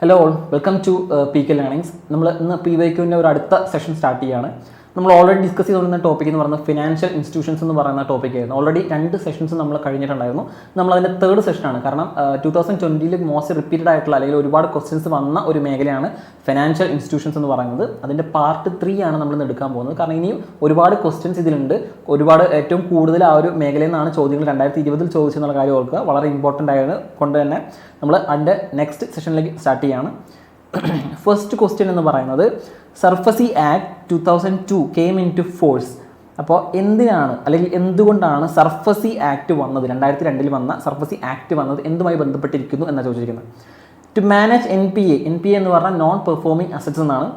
Hello all, welcome to P K learnings. നമ്മൾ ഇന്ന് P Y ക്യൂവിൻ്റെ ഒരു അടുത്ത സെഷൻ സ്റ്റാർട്ട് ചെയ്യുകയാണ്. നമ്മൾ ഓൾറെഡി ഡിസ്കസ് ചെയ്തുകൊണ്ടിരുന്ന ടോപ്പിക് എന്ന് പറയുന്നത് ഫിനാൻഷ്യൽ ഇൻസ്റ്റിറ്റ്യൂഷൻസ് എന്ന് പറയുന്ന ടോപ്പിക്കായിരുന്നു. ഓൾറെഡി 2 സെഷൻസ് നമ്മൾ കഴിഞ്ഞിട്ടുണ്ടായിരുന്നു. നമ്മളതിൻ്റെ 3rd സെഷനാണ്. കാരണം 2020 മോസ്റ്റ് റിപ്പീറ്റഡ് ആയിട്ടുള്ള അല്ലെങ്കിൽ ഒരുപാട് ക്വസ്റ്റ്യൻസ് വന്ന ഒരു മേഖലയാണ് ഫിനാൻഷ്യൽ ഇൻസ്റ്റിറ്റ്യൂഷൻസ് എന്ന് പറയുന്നത്. അതിൻ്റെ പാർട്ട് 3 ആണ് നമ്മൾ ഇന്ന് എടുക്കാൻ പോകുന്നത്. കാരണം ഇനിയും ഒരുപാട് ക്വസ്റ്റ്യൻസ് ഇതിലുണ്ട്. ഏറ്റവും കൂടുതൽ ആ ഒരു മേഖലയിൽ നിന്നാണ് ചോദ്യങ്ങൾ 2020 ചോദിച്ചെന്നുള്ള കാര്യം ഓർക്കുക. വളരെ ഇമ്പോർട്ടൻ്റ് ആയത് കൊണ്ട് തന്നെ നമ്മൾ അതിൻ്റെ നെക്സ്റ്റ് സെഷനിലേക്ക് സ്റ്റാർട്ട് ചെയ്യുകയാണ്. ഫസ്റ്റ് ക്വസ്റ്റ്യൻ എന്ന് പറയുന്നത് SARFAESI act 2002 came into force. അപ്പോൾ എന്തിനാണ് അല്ലെങ്കിൽ എന്തുകൊണ്ടാണ് സർഫസി ആക്ട് വന്നത്? 2002 വന്ന സർഫസി ആക്ട് വന്നത് എന്തുമായി ബന്ധപ്പെട്ടിരിക്കുന്നു എന്നാണ് ചോദിച്ചിരിക്കുന്നത്. To manage N P A എന്ന് പറഞ്ഞാൽ നോൺ പെർഫോമിംഗ് അസറ്റ്സ് എന്നാണ്.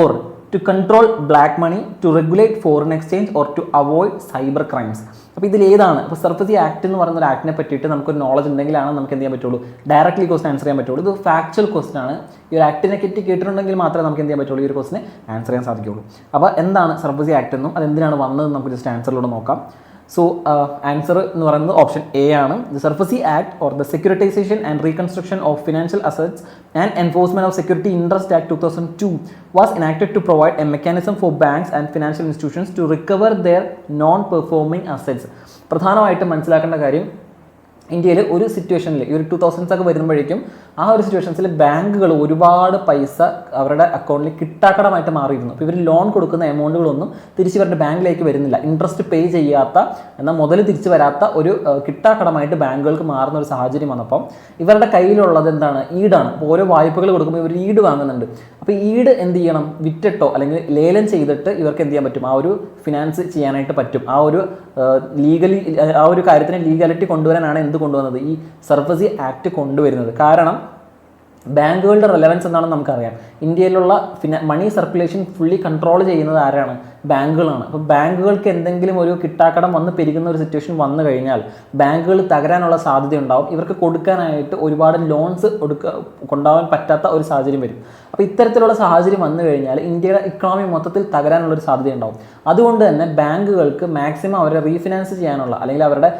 Or to control black money, to regulate foreign exchange, or to avoid cyber crimes. അപ്പോൾ ഇതിലേതാണ്? അപ്പോൾ സർഫസി ആക്ട് എന്ന് പറയുന്ന ഒരു ആക്ടിനെ പറ്റിയിട്ട് നമുക്കൊരു നോളജ് ഉണ്ടെങ്കിലാണ് നമുക്ക് എന്ത് ചെയ്യാൻ പറ്റുള്ളൂ, ഡയറക്റ്റ്ലി ക്വസ്റ്റൻ ആൻസർ ചെയ്യാൻ പറ്റുള്ളൂ. ഇത് ഫാക്ച്വൽ ക്വസ്റ്റൻ ആണ്. ഈ ഒരു ആക്ടിനെ പറ്റി കേട്ടിട്ടുണ്ടെങ്കിൽ മാത്രമേ നമുക്ക് എന്ത് ചെയ്യാൻ പറ്റുള്ളൂ, ഈ ഒരു ക്വസ്റ്റിനെ ആൻസർ ചെയ്യാൻ സാധിക്കുള്ളൂ. അപ്പോൾ എന്താണ് സർഫസി ആക്ട് എന്നും അതെന്തിനാണ് വന്നതെന്ന് നമുക്ക് ജസ്റ്റ് ആൻസറിലൂടെ നോക്കാം. സോ ആൻസർ എന്ന് പറയുന്നത് ഓപ്ഷൻ എ ആണ്. The SARFAESI act or the securitisation and reconstruction of financial assets and enforcement of security interest act 2002 was enacted to provide a mechanism for banks and financial institutions to recover their non-performing assets. പ്രധാനമായിട്ടും മനസ്സിലാക്കേണ്ട കാര്യം, ഇന്ത്യയിൽ ഒരു സിറ്റുവേഷനിൽ ഈ ഒരു 2000s ഒക്കെ വരുമ്പോഴേക്കും ആ ഒരു സിറ്റുവേഷൻസിൽ ബാങ്കുകൾ ഒരുപാട് പൈസ അവരുടെ അക്കൗണ്ടിൽ കിട്ടാക്കടമായിട്ട് മാറിയിരുന്നു. അപ്പോൾ ഇവർ ലോൺ കൊടുക്കുന്ന എമൗണ്ടുകളൊന്നും തിരിച്ച് ഇവരുടെ ബാങ്കിലേക്ക് വരുന്നില്ല. ഇൻട്രസ്റ്റ് പേ ചെയ്യാത്ത എന്നാൽ മുതൽ തിരിച്ച് വരാത്ത ഒരു കിട്ടാക്കടമായിട്ട് ബാങ്കുകൾക്ക് മാറുന്ന ഒരു സാഹചര്യം വന്നപ്പം ഇവരുടെ കയ്യിലുള്ളത് എന്താണ്? ഈടാണ്. അപ്പോൾ ഓരോ വായ്പകൾ കൊടുക്കുമ്പോൾ ഇവർ ഈട് വാങ്ങുന്നുണ്ട്. അപ്പോൾ ഈട് എന്ത് ചെയ്യണം? വിറ്റിട്ടോ അല്ലെങ്കിൽ ലേലം ചെയ്തിട്ട് ഇവർക്ക് എന്ത് ചെയ്യാൻ പറ്റും? ആ ഒരു ഫിനാൻസ് ചെയ്യാനായിട്ട് പറ്റും. ആ ഒരു കാര്യത്തിന് ലീഗാലിറ്റി കൊണ്ടുവരാനാണ് എന്ത് കൊണ്ടുവന്നത്? ഈ സർഫസി ആക്ട് കൊണ്ടുവരുന്നത്. കാരണം ബാങ്കുകളുടെ റെലവൻസ് എന്താണെന്ന് നമുക്കറിയാം. ഇന്ത്യയിലുള്ള മണി സർക്കുലേഷൻ ഫുള്ളി കൺട്രോൾ ചെയ്യുന്നത് ആരാണ്? ബാങ്കുകളാണ്. അപ്പോൾ ബാങ്കുകൾക്ക് എന്തെങ്കിലും ഒരു കിട്ടാക്കടം വന്ന് പെരുകുന്ന ഒരു സിറ്റുവേഷൻ വന്നു കഴിഞ്ഞാൽ ബാങ്കുകൾ തകരാനുള്ള സാധ്യത ഉണ്ടാവും. ഇവർക്ക് കൊടുക്കാനായിട്ട് ഒരുപാട് ലോൺസ് കൊണ്ടുപോകാൻ പറ്റാത്ത ഒരു സാഹചര്യം വരും. അപ്പോൾ ഇത്തരത്തിലുള്ള സാഹചര്യം വന്നു കഴിഞ്ഞാൽ ഇന്ത്യയുടെ ഇക്കണോമി മൊത്തത്തിൽ തകരാനുള്ളൊരു സാധ്യത ഉണ്ടാവും. അതുകൊണ്ട് തന്നെ ബാങ്കുകൾക്ക് മാക്സിമം അവരെ റീഫിനാൻസ് ചെയ്യാനുള്ള അല്ലെങ്കിൽ അവരുടെ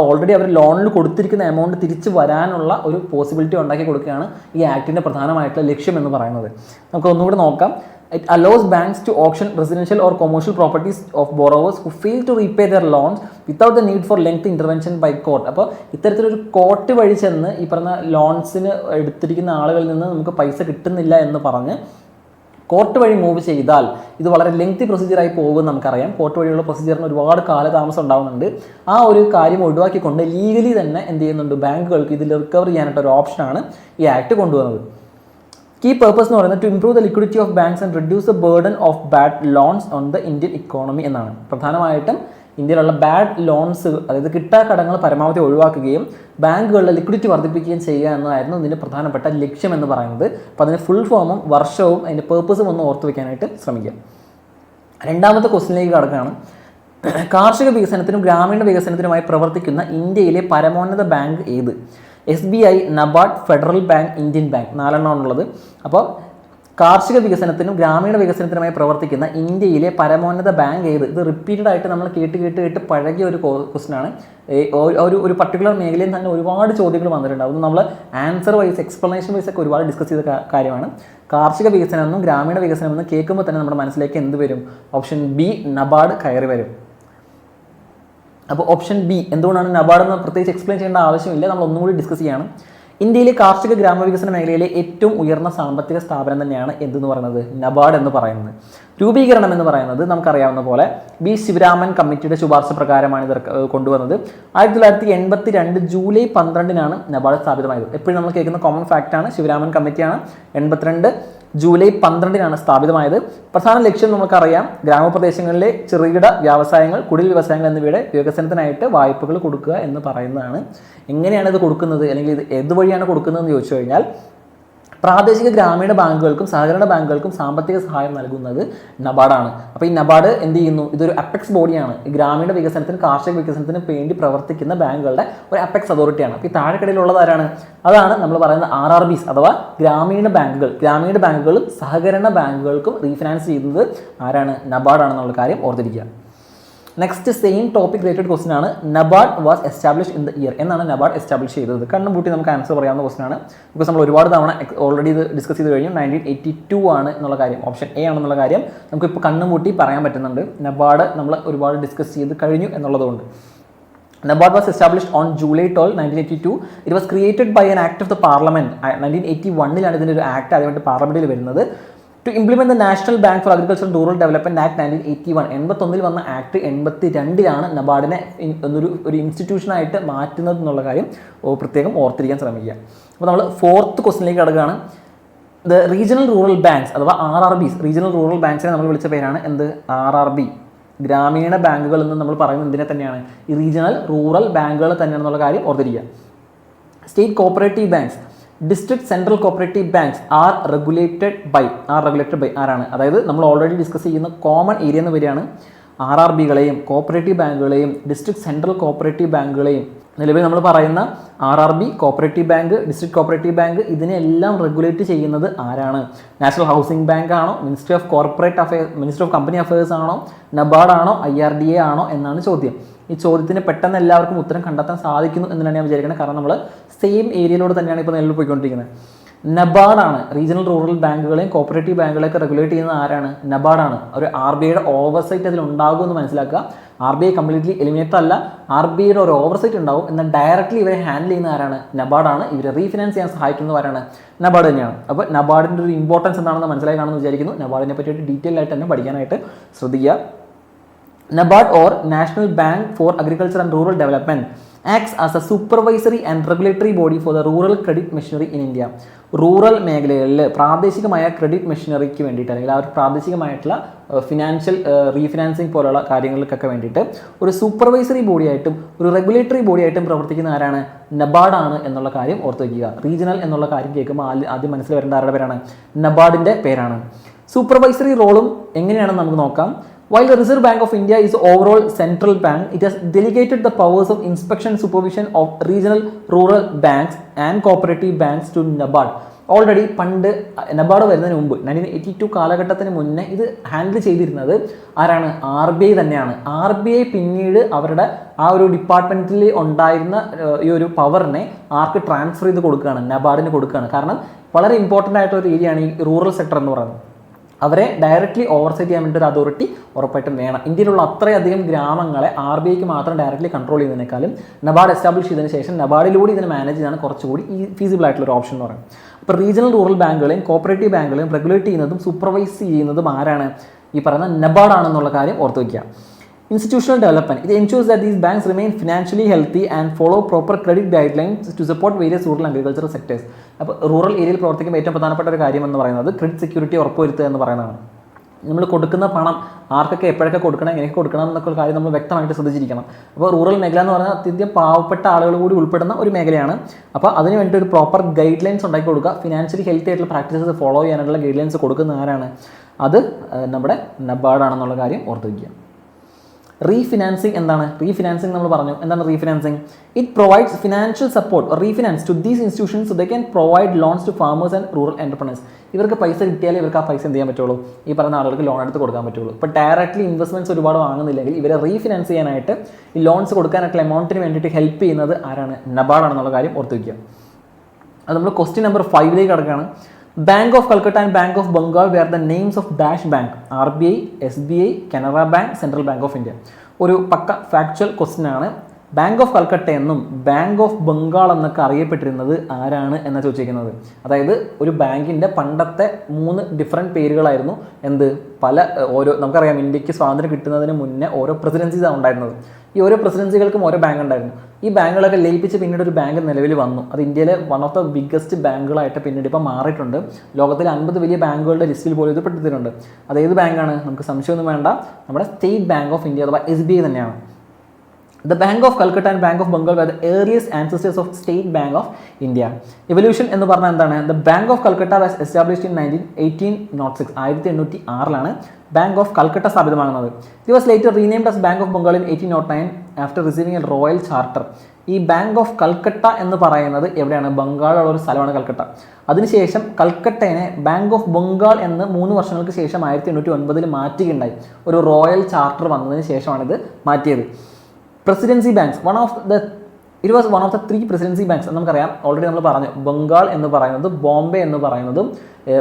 ഓൾറെഡി അവർ ലോണിൽ കൊടുത്തിരിക്കുന്ന എമൗണ്ട് തിരിച്ചു വരാനുള്ള ഒരു പോസിബിലിറ്റി ഉണ്ടാക്കി കൊടുക്കുകയാണ് ഈ ആക്ടിൻ്റെ പ്രധാനമായിട്ടുള്ള ലക്ഷ്യം എന്ന് പറയുന്നത്. നമുക്ക് ഒന്നുകൂടി നോക്കാം. It allows banks to auction residential or commercial properties of borrowers who fail to repay their loans without the need for lengthy intervention by court. അപ്പോൾ ഇത്തരത്തിലൊരു കോർട്ട് വഴി ചെന്ന് ഈ പറഞ്ഞ ലോൺസിന് എടുത്തിരിക്കുന്ന ആളുകളിൽ നിന്ന് നമുക്ക് പൈസ കിട്ടുന്നില്ല എന്ന് പറഞ്ഞ് കോർട്ട് വഴി മൂവ് ചെയ്താൽ ഇത് വളരെ ലെങ്തി പ്രൊസീജിയറായി പോകുമെന്ന് നമുക്കറിയാം. കോർട്ട് വഴിയുള്ള പ്രൊസീജിയറിന് ഒരുപാട് കാലതാമസം ഉണ്ടാകുന്നുണ്ട്. ആ ഒരു കാര്യം ഒഴിവാക്കിക്കൊണ്ട് ലീഗലി തന്നെ എന്ത് ചെയ്യുന്നുണ്ട്? ബാങ്കുകൾക്ക് ഇതിൽ റിക്കവർ ചെയ്യാനായിട്ട് ഒരു ഓപ്ഷനാണ് ഈ ആക്ട് കൊണ്ടുവന്നത്. കീ പേർപ്പസ് എന്ന് പറയുന്നത് to improve the liquidity of banks and reduce the burden of bad loans on the Indian economy എന്നാണ്. പ്രധാനമായിട്ടും ഇന്ത്യയിലുള്ള ബാഡ് ലോൺസ്, അതായത് കിട്ടാക്കടങ്ങൾ പരമാവധി ഒഴിവാക്കുകയും ബാങ്കുകളുടെ ലിക്വിഡിറ്റി വർദ്ധിപ്പിക്കുകയും ചെയ്യുക എന്നതായിരുന്നു ഇതിൻ്റെ പ്രധാനപ്പെട്ട ലക്ഷ്യം എന്ന് പറയുന്നത്. അപ്പോൾ അതിൻ്റെ ഫുൾ ഫോമും വർഷവും അതിൻ്റെ പേർപ്പസും ഒന്ന് ഓർത്ത് വയ്ക്കാനായിട്ട് ശ്രമിക്കുക. രണ്ടാമത്തെ ക്വസ്റ്റിനിലേക്ക് കടക്കുകയാണ്. കാർഷിക വികസനത്തിനും ഗ്രാമീണ വികസനത്തിനുമായി പ്രവർത്തിക്കുന്ന ഇന്ത്യയിലെ പരമോന്നത ബാങ്ക് ഏത്? SBI, NABARD, federal bank, Indian bank. 4 ഉള്ളത്. അപ്പോൾ കാർഷിക വികസനത്തിനും ഗ്രാമീണ വികസനത്തിനുമായി പ്രവർത്തിക്കുന്ന ഇന്ത്യയിലെ പരമോന്നത ബാങ്ക് ഏത്? ഇത് റിപ്പീറ്റഡ് ആയിട്ട് നമ്മൾ കേട്ട് പഴകിയ ഒരു ക്വസ്റ്റ്യനാണ്. ഒരു പർട്ടിക്കുലർ മേഖലയിൽ തന്നെ ഒരുപാട് ചോദ്യങ്ങൾ വന്നിട്ടുണ്ട്. അതൊന്നും നമ്മൾ ആൻസർ വൈസ് എക്സ്പ്ലനേഷൻ വൈസ് ഒക്കെ ഒരുപാട് ഡിസ്കസ് ചെയ്ത കാര്യമാണ്. കാർഷിക വികസനം എന്നും ഗ്രാമീണ വികസനം എന്നും കേൾക്കുമ്പോൾ തന്നെ നമ്മുടെ മനസ്സിലേക്ക് എന്ത് വരും? ഓപ്ഷൻ ബി, നബാർഡ് കയറി വരും. അപ്പോൾ ഓപ്ഷൻ ബി. എന്തുകൊണ്ടാണ് നബാർഡ് എന്ന് പ്രത്യേകിച്ച് എക്സ്പ്ലെയിൻ ചെയ്യേണ്ട ആവശ്യമില്ല, നമ്മൾ ഒന്നുകൂടി ഡിസ്കസ് ചെയ്യണം. ഇന്ത്യയിലെ കാർഷിക ഗ്രാമവികസന മേഖലയിലെ ഏറ്റവും ഉയർന്ന സാമ്പത്തിക സ്ഥാപനം തന്നെയാണ് എന്തെന്ന് പറയുന്നത്? നബാർഡ് എന്ന് പറയുന്നത്. രൂപീകരണം എന്ന് പറയുന്നത് നമുക്കറിയാവുന്ന പോലെ ബി ശിവരാമൻ കമ്മിറ്റിയുടെ ശുപാർശ പ്രകാരമാണ് ഇത് കൊണ്ടുവന്നത്. 1982 ജൂലൈ 12 നബാർഡ് സ്ഥാപിതമായത്. എപ്പോഴും നമ്മൾ കേൾക്കുന്ന കോമൺ ഫാക്റ്റാണ്. ശിവരാമൻ കമ്മിറ്റിയാണ് 82 ജൂലൈ 12 സ്ഥാപിതമായത്. പ്രധാന ലക്ഷ്യം നമുക്കറിയാം, ഗ്രാമപ്രദേശങ്ങളിലെ ചെറുകിട വ്യവസായങ്ങൾ, കുടിൽ വ്യവസായങ്ങൾ എന്നിവയുടെ വികസനത്തിനായിട്ട് വായ്പകൾ കൊടുക്കുക എന്ന് പറയുന്നതാണ്. എങ്ങനെയാണ് ഇത് കൊടുക്കുന്നത് അല്ലെങ്കിൽ ഇത് ഏതുവഴിയാണ് കൊടുക്കുന്നതെന്ന് ചോദിച്ചു കഴിഞ്ഞാൽ പ്രാദേശിക ഗ്രാമീണ ബാങ്കുകൾക്കും സഹകരണ ബാങ്കുകൾക്കും സാമ്പത്തിക സഹായം നൽകുന്നത് നബാർഡാണ്. അപ്പോൾ ഈ നബാർഡ് എന്ത് ചെയ്യുന്നു? ഇതൊരു അപ്പെക്സ് ബോഡിയാണ്. ഈ ഗ്രാമീണ വികസനത്തിനും കാർഷിക വികസനത്തിനും വേണ്ടി പ്രവർത്തിക്കുന്ന ബാങ്കുകളുടെ ഒരു അപ്പെക്സ് അതോറിറ്റിയാണ്. അപ്പോൾ ഈ താഴെക്കടയിലുള്ളത് ആരാണ്? അതാണ് നമ്മൾ പറയുന്ന RRBs അഥവാ ഗ്രാമീണ ബാങ്കുകൾ. ഗ്രാമീണ ബാങ്കുകളും സഹകരണ ബാങ്കുകൾക്കും റീഫിനാൻസ് ചെയ്യുന്നത് ആരാണ്? നബാർഡാണെന്നുള്ള കാര്യം ഓർത്തിരിക്കുക. Next same topic related question ആണ്. NABARD was establish in the year. എന്നാണ് നബാർഡ് എസ്റ്റാബ്ലിഷ് ചെയ്തത്? കണ്ണും പൂട്ടി നമുക്ക് ആൻസർ പറയാവുന്ന ക്വസ്റ്റൻ ആണ്. ബിക്കോസ് നമ്മൾ ഒരുപാട് തവണ ഓൾറെഡി ഇത് ഡിസ്കസ് ചെയ്ത് കഴിഞ്ഞു. 1982 ആണ് എന്നുള്ള കാര്യം, ഓപ്ഷൻ എ ആണെന്നുള്ള കാര്യം നമുക്കിപ്പോൾ കണ്ണും പൂട്ടി പറയാൻ പറ്റുന്നുണ്ട്. നബാർഡ് നമ്മൾ ഒരുപാട് ഡിസ്കസ് ചെയ്ത് കഴിഞ്ഞു എന്നുള്ളതുകൊണ്ട്. NABARD was established on July 12, 1982. It was created by an act of the parliament. 1981 ഇതിൻ്റെ ഒരു ആക്ട് ആദ്യമായിട്ട് പാർലമെന്റിൽ വരുന്നത്. To implement the national bank for agriculture and rural development act 1981. 81 വന്ന ആക്ട് 82 നബാർഡിനെ ഒരു ഇൻസ്റ്റിറ്റ്യൂഷനായിട്ട് മാറ്റുന്നത് എന്നുള്ള കാര്യം പ്രത്യേകം ഓർത്തിരിക്കാൻ ശ്രമിക്കുക. അപ്പോൾ നമ്മൾ 4th ക്വസ്റ്റിനിലേക്ക് കടക്കുകയാണ്. ദ റീജിയണൽ റൂറൽ ബാങ്ക്സ് അഥവാ RRBs, റീജിയണൽ റൂറൽ ബാങ്ക്സിനെ നമ്മൾ വിളിച്ച പേരാണ് എന്ത്? RRB. ഗ്രാമീണ ബാങ്കുകൾ എന്ന് നമ്മൾ പറയുന്നത് എന്തിനെ തന്നെയാണ്? ഈ റീജിയണൽ റൂറൽ ബാങ്കുകൾ തന്നെയാണെന്നുള്ള കാര്യം ഓർത്തിരിക്കുക. State cooperative banks, district central cooperative banks are regulated by ആരാണ്? അതായത് നമ്മൾ ഓൾറെഡി ഡിസ്കസ് ചെയ്യുന്ന കോമൺ ഏരിയ എന്ന് വരികയാണ്. RRBകളെയും കോപ്പറേറ്റീവ് ബാങ്കുകളെയും ഡിസ്ട്രിക്ട് സെൻട്രൽ കോപ്പറേറ്റീവ് ബാങ്കുകളെയും നിലവിൽ നമ്മൾ പറയുന്ന RRB, cooperative bank, district cooperative bank ഇതിനെല്ലാം റെഗുലേറ്റ് ചെയ്യുന്നത് ആരാണ്? നാഷണൽ ഹൗസിംഗ് ബാങ്ക് ആണോ? മിനിസ്ട്രി ഓഫ് കമ്പനി അഫയേഴ്സ് ആണോ? നബാർഡ് ആണോ? IRDA ആണോ എന്നാണ് ചോദ്യം. ഈ ചോദ്യത്തിന് പെട്ടെന്ന് എല്ലാവർക്കും ഉത്തരം കണ്ടെത്താൻ സാധിക്കുന്നു എന്നാണ് ഞാൻ വിചാരിക്കുന്നത്. കാരണം നമ്മൾ സെയിം ഏരിയയിലൂടെ തന്നെയാണ് ഇപ്പോൾ നിലവിൽ പോയിക്കൊണ്ടിരിക്കുന്നത്. നബാർഡാണ് റീജിയണൽ റൂറൽ ബാങ്കുകളെയും കോപ്പറേറ്റീവ് ബാങ്കുകളെയൊക്കെ റെഗുലേറ്റ് ചെയ്യുന്നത് ആരാണ്? നബാർഡാണ്. ഒരു RBIയുടെ ഓവർസൈറ്റ് അതിൽ ഉണ്ടാകുമെന്ന് മനസ്സിലാക്കുക. RBI കംപ്ലീറ്റ്ലി എലിമിനേറ്റർ അല്ല, RBIയുടെ ഒരു ഓവർസൈറ്റ് ഉണ്ടാവും. എന്നാൽ ഡയറക്റ്റ്ലി ഇവരെ ഹാൻഡിൽ ചെയ്യുന്ന ആരാണ്? നബാർഡാണ്. ഇവരെ റീഫിനാൻസ് ചെയ്യാൻ സഹായിക്കുന്നവരാണ് നബാർഡ് തന്നെയാണ്. അപ്പോൾ നബാർഡിൻ്റെ ഒരു ഇമ്പോർട്ടൻസ് എന്താണെന്ന് മനസ്സിലായി കാണുമെന്ന് വിചാരിക്കുന്നു. നബാർഡിനെ പറ്റിയിട്ട് ഡീറ്റെയിൽ ആയിട്ട് തന്നെ പഠിക്കാനായിട്ട് ശ്രദ്ധിക്കുക. NABARD or National Bank for Agriculture and Rural Development acts as a supervisory and regulatory body for the rural credit machinery in India. Rural മേഖലകളിൽ പ്രാദേശികമായ ക്രെഡിറ്റ് മെഷീനറിക്ക് വേണ്ടിയിട്ട് അല്ലെങ്കിൽ ആ ഒരു പ്രാദേശികമായിട്ടുള്ള ഫിനാൻഷ്യൽ റീഫിനാൻസിങ് പോലുള്ള കാര്യങ്ങൾക്കൊക്കെ വേണ്ടിയിട്ട് ഒരു സൂപ്പർവൈസറി ബോഡിയായിട്ടും ഒരു റെഗുലേറ്ററി ബോഡിയായിട്ടും പ്രവർത്തിക്കുന്ന ആരാണ്? നബാർഡാണ് എന്നുള്ള കാര്യം ഓർത്ത് വയ്ക്കുക. റീജിയണൽ എന്നുള്ള കാര്യം കേൾക്കുമ്പോൾ ആദ്യം മനസ്സിൽ വരേണ്ട ആരുടെ പേരാണ്? നബാർഡിൻ്റെ പേരാണ്. സൂപ്പർവൈസറി റോളും എങ്ങനെയാണെന്ന് നമുക്ക് നോക്കാം. While the Reserve Bank of India is the overall central bank, it has delegated the powers of inspection and supervision of regional rural banks and cooperative banks to NABARD. Already പണ്ട് NABARD വരുന്നതിന് മുമ്പ് 1982 കാലഘട്ടത്തിന് മുന്നേ ഇത് handle ചെയ്തിരുന്നത് ആരാണ്? RBI തന്നെയാണ്. RBI പിന്നീട് അവരുടെ ആ ഒരു ഡിപ്പാർട്ട്മെൻറ്റിൽ ഉണ്ടായിരുന്ന ഈ ഒരു പവറിനെ ആർക്ക് ട്രാൻസ്ഫർ ചെയ്ത് കൊടുക്കുകയാണ്? നബാർഡിന് കൊടുക്കുകയാണ്. കാരണം വളരെ ഇമ്പോർട്ടൻ്റ് ആയിട്ടൊരു ഏരിയയാണ് ഈ റൂറൽ സെക്ടർ എന്ന് പറയുന്നത്. അവരെ ഡയറക്റ്റ്ലി ഓവർസൈറ്റ് ചെയ്യാൻ വേണ്ടി ഒരു അതോറിറ്റി ഉറപ്പായിട്ടും വേണം. ഇന്ത്യയിലുള്ള അത്രയധികം ഗ്രാമങ്ങളെ RBIക്ക് മാത്രം ഡയറക്റ്റ്ലി കൺട്രോൾ ചെയ്യുന്നതിനേക്കാളും നബാർഡ് എസ്റ്റാബ്ലിഷ് ചെയ്തതിന് ശേഷം നബാർഡിലൂടെ ഇതിനെ മാനേജ് ചെയ്യാൻ കുറച്ചുകൂടി ഫീസിബിൾ ആയിട്ടുള്ള ഒരു ഓപ്ഷൻ എന്ന് പറയുന്നത്. അപ്പോൾ റീജിയണൽ റൂറൽ ബാങ്കുകളെയും കോപ്പറേറ്റീവ് ബാങ്കുകളെയും റെഗുലേറ്റ് ചെയ്യുന്നതും സൂപ്പർവൈസ് ചെയ്യുന്നതും ആരാണ്? ഈ പറയുന്ന നബാർഡ് ആണെന്നുള്ള കാര്യം ഓർത്ത് വയ്ക്കുക. Institutional development. It ensures that these banks remain financially healthy and follow proper credit guidelines to support various rural and agricultural sectors. അപ്പോൾ റൂറൽ ഏരിയയിൽ പ്രവർത്തിക്കുമ്പോൾ ഏറ്റവും പ്രധാനപ്പെട്ട ഒരു കാര്യം എന്ന് പറയുന്നത് ക്രെഡിറ്റ് സെക്യൂരിറ്റി ഉറപ്പുവരുത്തുക എന്ന് പറയുന്നതാണ്. നമ്മൾ കൊടുക്കുന്ന പണം ആർക്കൊക്കെ എപ്പോഴൊക്കെ കൊടുക്കണം, എങ്ങനെയൊക്കെ കൊടുക്കണം എന്നൊക്കെ കാര്യം നമ്മൾ വ്യക്തമായിട്ട് ശ്രദ്ധിച്ചിരിക്കണം. അപ്പോൾ റൂറൽ മേഖല എന്ന് പറഞ്ഞാൽ അത്യന്തം പാവപ്പെട്ട ആളുകൾ കൂടി ഉൾപ്പെടുന്ന ഒരു മേഖലയാണ്. അപ്പോൾ അതിന് വേണ്ടി ഒരു പ്രോപ്പർ ഗൈഡ് ലൈൻസ് ഉണ്ടാക്കി കൊടുക്കുക. ഫിനാൻഷ്യലി ഹെൽത്തി ആയിട്ടുള്ള പ്രാക്ടീസസ് ഫോളോ ചെയ്യാനുള്ള ഗൈഡ് ലൈൻസ് കൊടുക്കുന്ന ആരാണ്? അത് നമ്മുടെ നബാർഡാണെന്നുള്ള കാര്യം ഓർത്ത് വയ്ക്കുക. റീഫിനാൻസിങ് എന്താണ്? റീഫിനാൻസിങ് നമ്മൾ പറഞ്ഞു. എന്താണ് റീഫിനാൻസിങ്? It provides financial support refinance to these institutions so they can provide loans to farmers and rural entrepreneurs. ഇവർക്ക് പൈസ കിട്ടിയാലേ ഇവർക്ക് ആ പൈസ എന്ത് ചെയ്യാൻ പറ്റുള്ളൂ? ഈ പറയുന്ന ആളുകൾക്ക് ലോൺ എടുത്ത് കൊടുക്കാൻ പറ്റുള്ളൂ. ഇപ്പോൾ ഡയറക്റ്റ്ലി ഇൻവെസ്റ്റ്മെൻറ്റ്സ് ഒരുപാട് വാങ്ങുന്നില്ലെങ്കിൽ ഇവരെ റീഫിനാൻസ് ചെയ്യാനായിട്ട് ഈ ലോൺസ് കൊടുക്കാനായിട്ടുള്ള എമൗണ്ടിന് വേണ്ടിയിട്ട് ഹെൽപ്പ് ചെയ്യുന്നത് ആരാണ്? നബാർഡാണെന്നുള്ള കാര്യം ഓർത്ത് വയ്ക്കുക. അത് നമ്മൾ ക്വസ്റ്റ്യൻ നമ്പർ 5 കിടക്കുകയാണ്. Bank of Calcutta and Bank of Bengal were the names of dash bank: RBI, SBI, Canara Bank, Central Bank of India. ഒരു പക്ക ഫാക്ച്വൽ ക്വസ്റ്റ്യൻ ആണ്. ബാങ്ക് ഓഫ് കൽക്കട്ട എന്നും ബാങ്ക് ഓഫ് ബംഗാൾ എന്നൊക്കെ അറിയപ്പെട്ടിരുന്നത് ആരാണ് എന്ന് ചോദിച്ചിരിക്കുന്നത്. അതായത് ഒരു ബാങ്കിൻ്റെ പണ്ടത്തെ 3 ഡിഫറെൻറ്റ് പേരുകളായിരുന്നു. നമുക്കറിയാം ഇന്ത്യക്ക് സ്വാതന്ത്ര്യം കിട്ടുന്നതിന് മുന്നേ ഓരോ പ്രസിഡൻസീസാണ് ഉണ്ടായിരുന്നത്. ഈ ഓരോ പ്രസിഡൻസികൾക്കും ഓരോ ബാങ്ക് ഉണ്ടായിരുന്നു. ഈ ബാങ്കുകളൊക്കെ ലയിപ്പിച്ച് പിന്നീട് ഒരു ബാങ്ക് നിലവിൽ വന്നു. അത് ഇന്ത്യയിലെ വൺ ഓഫ് ദ ബിഗ്ഗസ്റ്റ് ബാങ്കുകളായിട്ട് പിന്നീട് ഇപ്പോൾ മാറിയിട്ടുണ്ട്. ലോകത്തിലെ 50 വലിയ ബാങ്കുകളുടെ ലിസ്റ്റിൽ പോലും ഇത് പെടുത്തിയിട്ടുണ്ട്. അതേത് ബാങ്കാണ്? നമുക്ക് സംശയമൊന്നും വേണ്ട, നമ്മുടെ സ്റ്റേറ്റ് ബാങ്ക് ഓഫ് ഇന്ത്യ അഥവാ SBI തന്നെയാണ്. The Bank of Calcutta and Bank of Bengal were the earliest ancestors of State Bank of India. Evolution എന്ന് പറഞ്ഞാൽ എന്താണ്? The Bank of Calcutta was established in 1806. 1806 bank of Calcutta സ്ഥാപിതമാകുന്നത്. It was later renamed as Bank of Bengal in 1809 after receiving a royal charter. ഈ bank of Calcutta എന്ന് പറയുന്നത് എവിടെയാണ്? ബംഗാളുള്ള ഒരു സ്ഥലമാണ് കൽക്കട്ട. അതിനുശേഷം കൽക്കട്ടയെ ബാങ്ക് ഓഫ് ബംഗാൾ എന്ന് 3 വർഷങ്ങൾക്ക് ശേഷം 1809 മാറ്റുകയുണ്ടായി. ഒരു റോയൽ ചാർട്ടർ വന്നതിന് ശേഷമാണ് ഇത് മാറ്റിയത്. Presidency banks it was one of the 3 presidency banks നമുക്കറിയാം. ഓൾറെഡി നമ്മൾ പറഞ്ഞു, ബംഗാൾ എന്ന് പറയുന്നത്, ബോംബെ എന്ന് പറയുന്നതും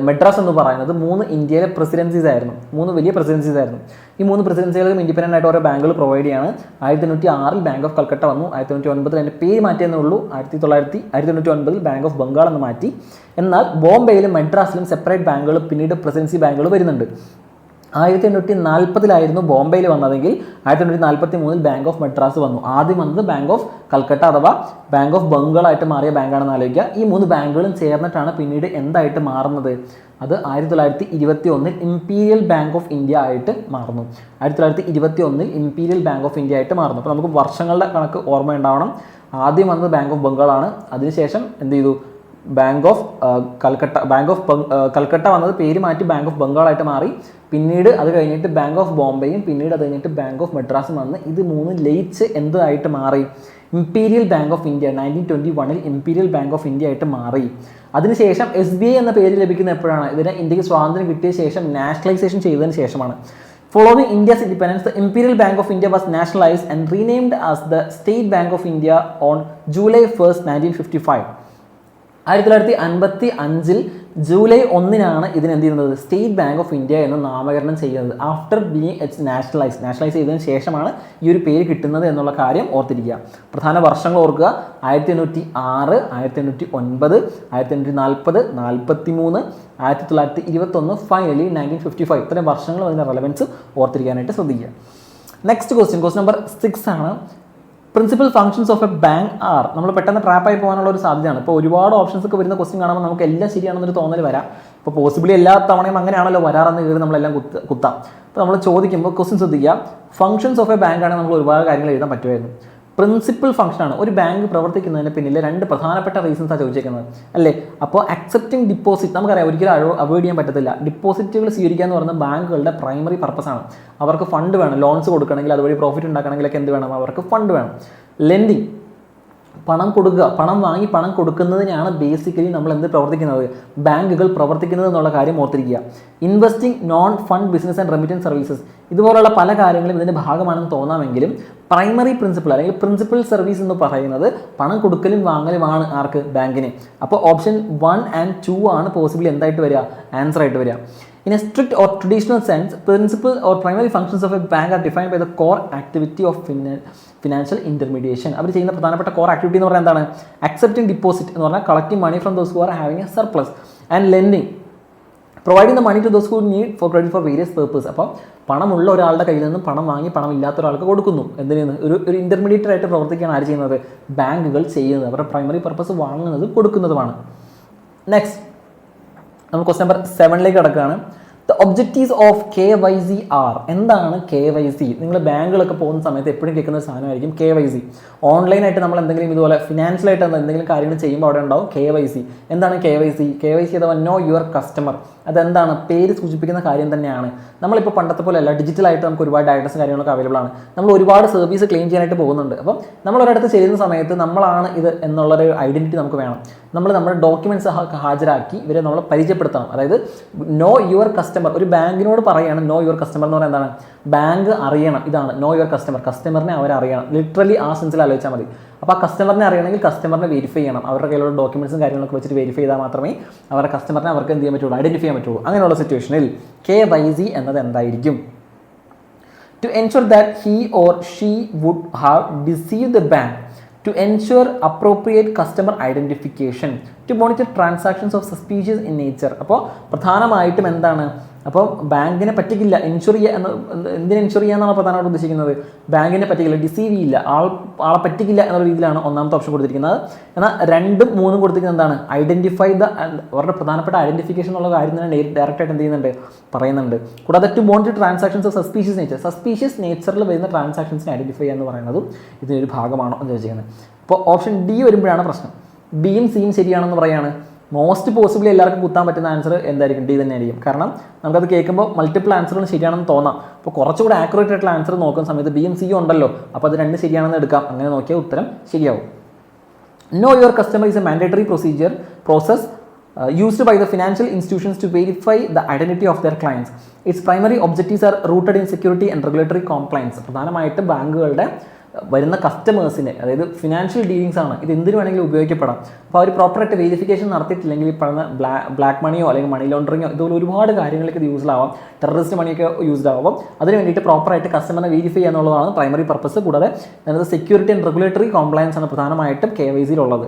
മദ്രാസ് എന്ന് പറയുന്നത് 3 ഇന്ത്യയിലെ പ്രസിഡൻസീസ് ആയിരുന്നു. 3 വലിയ പ്രസിഡൻസീസ് ആയിരുന്നു. ഈ 3 പ്രസിഡൻസികൾക്കും ഇൻഡിപെൻഡൻ്റ് ആയിട്ട് ഓരോ ബാങ്കുകൾ പ്രൊവൈഡ് ചെയ്യാണ്. 1806 ബാങ്ക് ഓഫ് കൽക്കട്ട വന്നു. 1809 അതിൻ്റെ പേര് മാറ്റിയെന്നേ ഉള്ളൂ. 1809 ബാങ്ക് ഓഫ് ബംഗാൾ എന്ന് മാറ്റി. എന്നാൽ ബോംബെയിലും മദ്രാസിലും സെപ്പറേറ്റ് ബാങ്കുകൾ, പിന്നീട് പ്രസിഡൻസി ബാങ്കുകൾ വരുന്നുണ്ട്. 1840 ബോംബെയിൽ വന്നതെങ്കിൽ 1843 ബാങ്ക് ഓഫ് മദ്രാസ് വന്നു. ആദ്യം വന്നത് ബാങ്ക് ഓഫ് കൽക്കട്ട അഥവാ ബാങ്ക് ഓഫ് ബംഗാളായിട്ട് മാറിയ ബാങ്കാണെന്ന് ആലോചിക്കുക. ഈ 3 ബാങ്കുകളും ചേർന്നിട്ടാണ് പിന്നീട് എന്തായിട്ട് മാറുന്നത്? അത് 1921 ഇംപീരിയൽ ബാങ്ക് ഓഫ് ഇന്ത്യ ആയിട്ട് മാറുന്നു. 1921 ഇംപീരിയൽ ബാങ്ക് ഓഫ് ഇന്ത്യ ആയിട്ട് മാറുന്നു. അപ്പോൾ നമുക്ക് വർഷങ്ങളുടെ കണക്ക് ഓർമ്മ ഉണ്ടാവണം. ആദ്യം വന്നത് ബാങ്ക് ഓഫ് ബംഗാളാണ്. അതിനുശേഷം എന്ത് ചെയ്തു? ബാങ്ക് ഓഫ് കൽക്കട്ട വന്നത് പേര് മാറ്റി ബാങ്ക് ഓഫ് ബംഗാളായിട്ട് മാറി. പിന്നീട് അത് കഴിഞ്ഞിട്ട് ബാങ്ക് ഓഫ് ബോംബെയും, പിന്നീട് അത് കഴിഞ്ഞിട്ട് ബാങ്ക് ഓഫ് മദ്രാസും വന്ന് ഇത് 3 ലയിച്ച് എന്തായിട്ട് മാറി? Imperial bank of India. 1921 imperial bank of India ആയിട്ട് മാറി. അതിനുശേഷം SBI എന്ന പേര് ലഭിക്കുന്ന എപ്പോഴാണ്? ഇതിന് ഇന്ത്യക്ക് സ്വാതന്ത്ര്യം കിട്ടിയ ശേഷം നാഷണലൈസേഷൻ ചെയ്തതിന് ശേഷമാണ്. Following India's independence, the Imperial Bank of India was nationalized and renamed as the State Bank of India on July 1st, 1955. 1955 July 1 ഇതിനെന്ത് ചെയ്യുന്നത്? സ്റ്റേറ്റ് ബാങ്ക് ഓഫ് ഇന്ത്യ എന്ന് നാമകരണം ചെയ്യുന്നത്. ആഫ്റ്റർ ബീങ് ഇറ്റ്സ് നാഷണലൈസ് ചെയ്തതിന് ശേഷമാണ് ഈ ഒരു പേര് കിട്ടുന്നത് എന്നുള്ള കാര്യം ഓർത്തിരിക്കുക. പ്രധാന വർഷങ്ങൾ ഓർക്കുക: 1806, 1809, 1840, 43, 1921, ഫൈനലി 1955. ഇത്തരം വർഷങ്ങൾ അതിൻ്റെ റെലവൻസ് ഓർത്തിരിക്കാനായിട്ട് ശ്രദ്ധിക്കുക. നെക്സ്റ്റ് ക്വസ്റ്റ്യൻ നമ്പർ 6 ആണ്. Principal functions of a bank are. നമ്മൾ പെട്ടെന്ന് ട്രാപ്പായി പോകാനുള്ള ഒരു സാധ്യതയാണ്. ഇപ്പോൾ ഒരുപാട് ഓപ്ഷൻസ് ഒക്കെ വരുന്ന ക്വസ്റ്റ്യൻ കാണുമ്പോൾ നമുക്ക് എല്ലാം ശരിയാണെന്നൊരു തോന്നൽ വരാം. ഇപ്പോൾ പോസിബിളി എല്ലാ തവണയും അങ്ങനെയാണല്ലോ വരാറെന്ന് കയറി നമ്മളെല്ലാം കുത്താം. അപ്പോൾ നമ്മൾ ചോദിക്കുമ്പോൾ ക്വസ്റ്റ്യൻ ശ്രദ്ധിക്കുക. ഫംഗ്ഷൻസ് ഓഫ് എ ബാങ്ക് ആണെങ്കിൽ നമ്മൾ ഒരുപാട് കാര്യങ്ങൾ എഴുതാൻ പറ്റുമായിരുന്നു. പ്രിൻസിപ്പൽ ഫംഗ്ഷനാണ്. ഒരു ബാങ്ക് പ്രവർത്തിക്കുന്നതിന് പിന്നിൽ 2 പ്രധാനപ്പെട്ട റീസൺസാണ് ചോദിച്ചേക്കുന്നത് അല്ലേ? അപ്പോൾ അക്സെപ്റ്റിംഗ് ഡിപ്പോസിറ്റ് നമുക്കറിയാം, ഒരിക്കലും അവോയ്ഡ് ചെയ്യാൻ പറ്റത്തില്ല. ഡിപ്പോസിറ്റുകൾ സ്വീകരിക്കുക എന്ന് പറയുന്നത് ബാങ്കുകളുടെ പ്രൈമറി പർപ്പസാണ്. അവർക്ക് ഫണ്ട് വേണം. ലോൺസ് കൊടുക്കണമെങ്കിൽ, അതുവഴി പ്രോഫിറ്റ് ഉണ്ടാക്കണമെങ്കിലൊക്കെ എന്ത് വേണം? അവർക്ക് ഫണ്ട് വേണം. ലെൻഡിങ്, പണം കൊടുക്കുക, പണം വാങ്ങി പണം കൊടുക്കുന്നതിനാണ് ബേസിക്കലി നമ്മൾ എന്ത് പ്രവർത്തിക്കുന്നത്? ബാങ്കുകൾ പ്രവർത്തിക്കുന്നത് എന്നുള്ള കാര്യം ഓർത്തിരിക്കുക. Investing, non fund business and remittance services, ഇതുപോലുള്ള പല കാര്യങ്ങളും ഇതിൻ്റെ ഭാഗമാണെന്ന് തോന്നാമെങ്കിലും പ്രൈമറി പ്രിൻസിപ്പിൾ അല്ലെങ്കിൽ പ്രിൻസിപ്പൽ സർവീസ് എന്ന് പറയുന്നത് പണം കൊടുക്കലും വാങ്ങലുമാണ്. ആർക്ക്? ബാങ്കിന്. അപ്പോൾ ഓപ്ഷൻ 1 and 2 ആണ് പോസിബിളി എന്തായിട്ട് വരിക? ആൻസർ ആയിട്ട് വരിക. In a strict or traditional sense, principal or primary functions of a bank are defined by the core activity of financial intermediation. അവർ ചെയ്യുന്ന പ്രധാനപ്പെട്ട കോർ ആക്ടിവിറ്റി എന്ന് പറഞ്ഞാൽ എന്താണ്? അക്സെപ്റ്റിംഗ് ഡിപ്പോസിറ്റ് എന്ന് പറഞ്ഞാൽ collecting money from those who are having a surplus, and lending, providing the money to those who need for credit for various purpose. അപ്പോൾ പണമുള്ള ഒരാളുടെ കയ്യിൽ നിന്നും പണം വാങ്ങി പണം ഇല്ലാത്ത ഒരാൾക്ക് കൊടുക്കുന്നു. എന്തിനാണ്? ഒരു ഇൻ്റർമീഡിയറ്റ് ആയിട്ട് പ്രവർത്തിക്കുകയാണ് ആര് ചെയ്യുന്നത്? ബാങ്കുകൾ ചെയ്യുന്നത്. അവരുടെ പ്രൈമറി പർപ്പസ് വാങ്ങുന്നതും കൊടുക്കുന്നതുമാണ്. നെക്സ്റ്റ് നമ്മൾ ക്വസ്റ്റ്യൻ നമ്പർ 7 കിടക്കുകയാണ്. The objectives of KYC are. എന്താണ് KYC? നിങ്ങൾ ബാങ്കുകളൊക്കെ പോകുന്ന സമയത്ത് എപ്പോഴും കേൾക്കുന്ന ഒരു സാധനമായിരിക്കും KYC. ഓൺലൈനായിട്ട് നമ്മൾ എന്തെങ്കിലും ഇതുപോലെ ഫിനാൻഷ്യലായിട്ട് എന്തെങ്കിലും കാര്യങ്ങൾ ചെയ്യുമ്പോൾ അവിടെ ഉണ്ടാവും KYC. എന്താണ് KYC അഥവാ നോ യുവർ കസ്റ്റമർ. അതെന്താണ്? പേര് സൂചിപ്പിക്കുന്ന കാര്യം തന്നെയാണ്. നമ്മളിപ്പോൾ പണ്ടത്തെ പോലെ അല്ല, ഡിജിറ്റലായിട്ട് നമുക്ക് ഒരുപാട് ഡയറക്ടസും കാര്യങ്ങളൊക്കെ അവൈലബിൾ ആണ്. നമ്മൾ ഒരുപാട് സർവീസ് ക്ലെയിം ചെയ്യാനായിട്ട് പോകുന്നുണ്ട്. അപ്പം നമ്മൾ ഒരിടത്ത് ചെയ്യുന്ന സമയത്ത് നമ്മളാണ് ഇത് എന്നുള്ളൊരു ഐഡൻറ്റിറ്റി നമുക്ക് വേണം. നമ്മൾ നമ്മുടെ ഡോക്യുമെൻറ്റ്സ് ഹാജരാക്കി ഇവരെ നമ്മൾ പരിചയപ്പെടുത്തണം. അതായത് നോ യുവർ കസ്റ്റമർ. ഒരു ബാങ്കിനോട് പറയുകയാണ് നോ യുവർ കസ്റ്റമർ എന്ന് പറയുന്നത് എന്താണ്? ബാങ്ക് അറിയണം. ഇതാണ് നോ യുവർ കസ്റ്റമർ. കസ്റ്റമറിനെ അവരറിയണം. ലിറ്ററലി ആ സെൻസിൽ ആലോചിച്ചാൽ മതി. അപ്പോൾ ആ കസ്റ്റമറിനെ അറിയണമെങ്കിൽ കസ്റ്റമറിനെ വെരിഫൈ ചെയ്യണം. അവരുടെ കയ്യിലുള്ള ഡോക്യുമെൻറ്റ്സും കാര്യങ്ങളൊക്കെ വെച്ചിട്ട് വെരിഫൈ ചെയ്താൽ മാത്രമേ അവരുടെ കസ്റ്റമറിനെ അവർക്ക് എന്ത് ചെയ്യാൻ പറ്റുള്ളൂ? ഐഡൻറ്റിഫൈ ചെയ്യാൻ പറ്റുള്ളൂ. അങ്ങനെയുള്ള സിറ്റുവേഷനിൽ KYC എന്നത് എന്തായിരിക്കും? To ensure that he or she would have deceived the bank, to ensure appropriate customer identification, to monitor transactions of suspicious in nature. അപ്പോൾ പ്രധാനമായിട്ടും എന്താണ്? അപ്പോൾ ബാങ്കിനെ പറ്റിക്കില്ല, ഇൻഷുർ ചെയ്യുക എന്തിനെ ഇൻഷുർ ചെയ്യുക എന്നാണ് പ്രധാനമായിട്ട് ഉദ്ദേശിക്കുന്നത്. ബാങ്കിനെ പറ്റിക്കില്ല, ഡിസീവ് ചെയ്യില്ല, ആളെ പറ്റിക്കില്ല എന്നുള്ള രീതിയിലാണ് ഒന്നാമത്തെ ഓപ്ഷൻ കൊടുത്തിരിക്കുന്നത്. എന്നാൽ 2ഉം 3ഉം കൊടുത്തിരിക്കുന്നത് എന്താണ്, ഐഡൻറ്റിഫൈ അവരുടെ പ്രധാനപ്പെട്ട ഐഡൻറ്റിഫിക്കേഷൻ എന്നുള്ള കാര്യം തന്നെ ഡയറക്റ്റായിട്ട് എന്ത് ചെയ്യുന്നുണ്ട്, പറയുന്നുണ്ട്. കൂടാതെ to bond transactions of suspicious നേച്ചറിൽ വരുന്ന ട്രാൻസാക്ഷൻസിനെ ഐഡൻറ്റിഫൈ എന്ന് പറയുന്നതും ഇതിനൊരു ഭാഗമാണോ എന്ന് ചോദിച്ചിരിക്കുന്നത്. അപ്പോൾ ഓപ്ഷൻ ഡി വരുമ്പോഴാണ് പ്രശ്നം. ബിയും സിയും ശരിയാണെന്ന് പറയുകയാണ്. മോസ്റ്റ് പോസിബിളി എല്ലാവർക്കും കുത്താൻ പറ്റുന്ന ആൻസർ എന്തായിരിക്കും, ഡി തന്നെ ആയിരിക്കും. കാരണം നമുക്കത് കേൾക്കുമ്പോൾ മൾട്ടിപ്പിൾ ആൻസറുകൾ ശരിയാണെന്ന് തോന്നാം. അപ്പോൾ കുറച്ചുകൂടെ ആക്യുറേറ്റ് ആയിട്ടുള്ള ആൻസർ നോക്കുന്ന സമയത്ത് ബിയും സിയും ഉണ്ടല്ലോ, അപ്പോൾ അത് 2 ശരിയാണെന്ന് എടുക്കാം. അങ്ങനെ നോക്കിയാൽ ഉത്തരം ശരിയാവും. Know your customer is a mandatory process used by the financial institutions to verify the identity of their clients. Its primary objectives are rooted in security and regulatory compliance. പ്രധാനമായിട്ട് ബാങ്കുകളുടെ വരുന്ന കസ്റ്റമേഴ്സിനെ, അതായത് ഫിനാൻഷ്യൽ ഡീലിങ്സ് ആണ്, ഇത് എന്തിനു വേണമെങ്കിലും ഉപയോഗിക്കപ്പെടാം. അപ്പോൾ അവർ പ്രോപ്പറായിട്ട് വെരിഫിക്കേഷൻ നടത്തിയിട്ടില്ലെങ്കിൽ ഈ പറഞ്ഞ ബ്ലാക്ക് മണിയോ അല്ലെങ്കിൽ മണി ലോണ്ടറിങ്ങോ ഇതുപോലെ ഒരുപാട് കാര്യങ്ങൾക്ക് ഇത് യൂസ്ഡ് ആവാം, ടെററിസ്റ്റ് മണിയൊക്കെ യൂസ്ഡ് ആവാം. അതിന് വേണ്ടിയിട്ട് പ്രോപ്പറായിട്ട് കസ്റ്റമറിനെ വെരിഫൈ ചെയ്യുക എന്നുള്ളതാണ് പ്രൈമറി പർപ്പസ്. കൂടാതെ അതിനകത്ത് സെക്യൂരിറ്റി ആൻഡ് റെഗുലേറ്ററി കോംപ്ലയൻസ് ആണ് പ്രധാനമായിട്ടും KYCയിലുള്ളത്.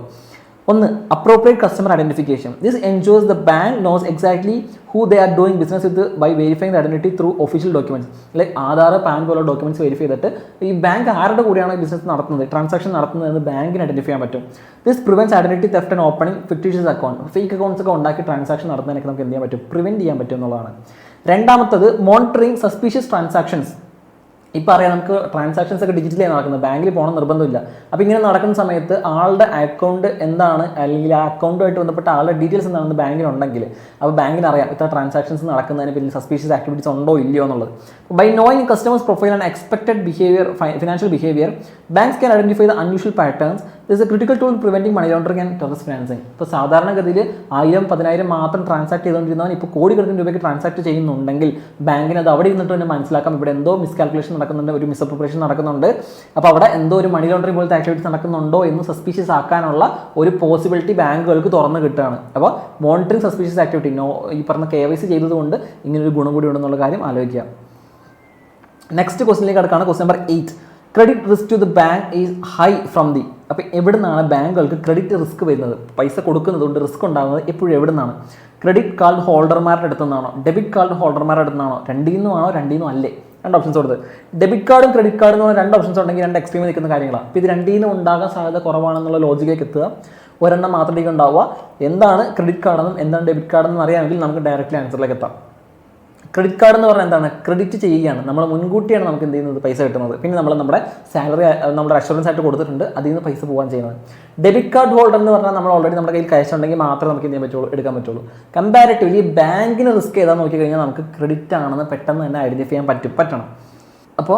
ഒന്ന്, appropriate customer identification. This ensures the bank knows exactly who they are doing business with by verifying the identity through official documents. Like Aadhaar, pan പോലുള്ള documents verify ചെയ്തിട്ട് ഈ bank ആരുടെ കൂടെയാണ് business നടത്തുന്നത്, ട്രാൻസാക്ഷൻ നടത്തുന്നത് എന്ന് ബാങ്കിന് ഐഡന്റിഫൈ ചെയ്യാൻ പറ്റും. This prevents identity theft and opening fictitious account. Fake accounts ഒക്കെ ഉണ്ടാക്കി ട്രാൻസാക്ഷൻ നടത്തുന്നതിനൊക്കെ നമുക്ക് എന്ത് ചെയ്യാൻ പറ്റും, പ്രിവെന്റ് ചെയ്യാൻ പറ്റും എന്നുള്ളതാണ്. രണ്ടാമത്തത്, മോണിറ്ററിങ് സസ്പീഷ്യസ് ട്രാൻസാക്ഷൻസ്. ഇപ്പോൾ അറിയാം, നമുക്ക് ട്രാൻസാക്ഷൻസ് ഒക്കെ ഡിജിറ്റലി നടക്കുന്നത്, ബാങ്കിൽ പോകണം നിർബന്ധമില്ല. അപ്പോൾ ഇങ്ങനെ നടക്കുന്ന സമയത്ത് ആളുടെ അക്കൗണ്ട് എന്താണ്, അല്ലെങ്കിൽ ആ അക്കൗണ്ടുമായിട്ട് ബന്ധപ്പെട്ട ആളുടെ ഡീറ്റെയിൽസ് എന്താണെന്ന് ബാങ്കിനുണ്ടെങ്കിൽ അപ്പോൾ ബാങ്കിന് അറിയാം ഇത്ര ട്രാൻസാക്ഷൻസ് നടക്കുന്നതിന് പിന്നെ സസ്പീഷ്യസ് ആക്ടിവിറ്റീസ് ഉണ്ടോ ഇല്ലയോ എന്നുള്ളത്. By knowing customers profile and expected behaviour, financial behaviour, banks can identify the unusual patterns. This a critical tool preventing money laundering and terrorist financing. ഇപ്പോൾ സാധാരണഗതിയിൽ 1000-10,000 മാത്രം ട്രാൻസാക്ട് ചെയ്തുകൊണ്ടിരുന്നവൻ ഇപ്പോൾ കോടിക്കണക്കിന് രൂപയ്ക്ക് ട്രാൻസാക്ട് ചെയ്യുന്നുണ്ടെങ്കിൽ ബാങ്കിന് അത് അവിടെ ഇരുന്നിട്ട് തന്നെ മനസ്സിലാക്കാം ഇവിടെ എന്തോ മിസ്കാൽക്കുലേഷൻ നടക്കുന്നുണ്ട്, ഒരു മിസ്അപ്രോപ്രിയേഷൻ നടക്കുന്നുണ്ട്. അപ്പോൾ അവിടെ എന്തോ ഒരു മണി ലോണ്ടറിംഗ് പോലത്തെ ആക്ടിവിറ്റീസ് നടക്കുന്നുണ്ടോ എന്ന് സസ്പീഷ്യസ് ആക്കാനുള്ള ഒരു പോസിബിലിറ്റി ബാങ്കുകൾക്ക് തുറന്ന് കിട്ടുകയാണ്. അപ്പോൾ മോണിറ്ററിംഗ് സസ്പീഷ്യസ് ആക്ടിവിറ്റി ഈ പറഞ്ഞ KYC ചെയ്തതുകൊണ്ട് ഇങ്ങനൊരു ഗുണം കൂടി ഉണ്ടെന്നുള്ള കാര്യം ആലോചിക്കുക. നെക്സ്റ്റ് ക്വസ്റ്റിനിലേക്ക് കിടക്കുകയാണ്. Question number 8. Credit risk to the bank is high from the. അപ്പോൾ എവിടെ നിന്നാണ് ബാങ്കുകൾക്ക് ക്രെഡിറ്റ് റിസ്ക് വരുന്നത്, പൈസ കൊടുക്കുന്നത് കൊണ്ട് റിസ്ക് ഉണ്ടാകുന്നത് എപ്പോഴും എവിടെ നിന്നാണ്? ക്രെഡിറ്റ് കാർഡ് ഹോൾഡർമാരുടെ അടുത്തു നിന്നാണോ, ഡെബിറ്റ് കാർഡ് ഹോൾഡർമാരുടെ അടുത്തു നിന്നാണോ, രണ്ടിൽ നിന്നും അല്ലേ? 2 ഓപ്ഷൻസ് കൊടുത്ത്. ഡെബിറ്റ് കാർഡും ക്രെഡിറ്റ് കാർഡും എന്ന് പറഞ്ഞാൽ 2 ഓപ്ഷൻസ് ഉണ്ടെങ്കിൽ 2 എക്സ്ട്രീമിൽ നിൽക്കുന്ന കാര്യങ്ങളാണ്. അപ്പോൾ ഇത് രണ്ടിൽ നിന്നും ഉണ്ടാകാൻ സാധ്യത കുറവാണെന്നുള്ള ലോജിക്കിലേക്ക് എത്തുക. ഒരെണ്ണം മാത്രമേക്ക് ഉണ്ടാവുക. എന്താണ് ക്രെഡിറ്റ് കാർഡെന്നും എന്താണ് ഡെബിറ്റ് കാർഡെന്നും അറിയാമെങ്കിൽ നമുക്ക് ഡയറക്റ്റ്ലി ആൻസറിലേക്ക് എത്താം. ക്രെഡിറ്റ് കാർഡ് എന്ന് പറഞ്ഞാൽ എന്താണ്, ക്രെഡിറ്റ് ചെയ്യുകയാണ്, നമ്മൾ മുൻകൂട്ടിയാണ് നമുക്ക് എന്ത് ചെയ്യുന്നത്, പൈസ കിട്ടുന്നത്. പിന്നെ നമ്മൾ നമ്മുടെ സാലറി നമ്മുടെ അഷുറൻസ് ആയിട്ട് കൊടുത്തിട്ടുണ്ട്, അതിൽ നിന്ന് പൈസ പോകാൻ ചെയ്യുന്നത്. ഡെബിറ്റ് കാർഡ് ഹോൾഡർ എന്ന് പറഞ്ഞാൽ നമ്മൾ ഓൾറെഡി നമ്മുടെ കയ്യിൽ ക്യാഷ് ഉണ്ടെങ്കിൽ മാത്രമേ നമുക്ക് എന്ത് ചെയ്യാൻ പറ്റുള്ളൂ, എടുക്കാൻ പറ്റുള്ളൂ. കമ്പാരിറ്റീവ്ലി ബാങ്കിന് റിസ്ക് ഏതാണെന്ന് നോക്കിക്കഴിഞ്ഞാൽ നമുക്ക് ക്രെഡിറ്റ് ആണെന്ന് പെട്ടെന്ന് തന്നെ ഐഡന്റിഫൈ ചെയ്യാൻ പറ്റണം. അപ്പോൾ